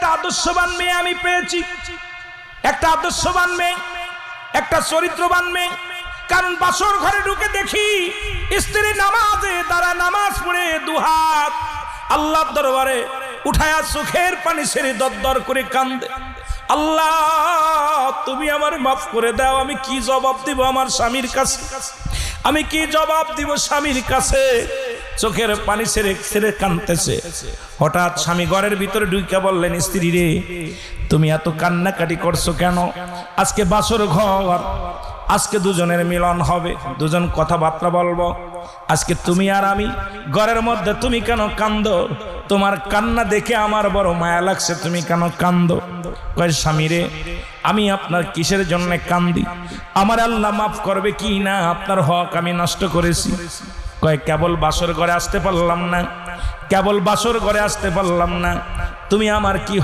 একটা আদর্শবান মেয়ে আমি পেয়েছি, একটা আদর্শবান মেয়ে, একটা চরিত্রবান মেয়ে। কারণ বাসর ঘরে ঢুকে দেখি স্ত্রী নামাজে তারা নামাজ পড়ে দুহাত আল্লাহর দরবারে উঠায়া চোখের পানি ছেড়ে দরদর করে কান্দে, আল্লাহ তুমি আমার মাফ করে দাও। আমি কি জবাব দিব আমার স্বামীর কাছে? আমি কি জবাব দিব স্বামীর কাছে? চোখের পানি ছেড়ে ছেড়ে কাঁদতেছে। হঠাৎ স্বামী ঘরের ভিতরে ঢুকে বললেন, স্ত্রী রে তুমি এত কান্নাকাটি করছো কেন? আজকে বাসর ঘর, আজকে দুজনের মিলন হবে, দুজন কথাবার্তা বলবো। আজকে তুমি আর আমি ঘরের মধ্যে, তুমি কেন কান্দো? তোমার কান্না দেখে আমার বড় মায়া লাগছে, তুমি কেন কান্দো? কয় স্বামী রে আমি আপনার কিসের জন্য কান্দি? আমার আল্লাহ মাফ করবে কি না? আপনার হক আমি নষ্ট করেছি। কয় কেবল বাসর ঘরে আসতে পারলাম না, কেবল বাসর ঘরে আসতে পারলাম না, তুমি আমার কি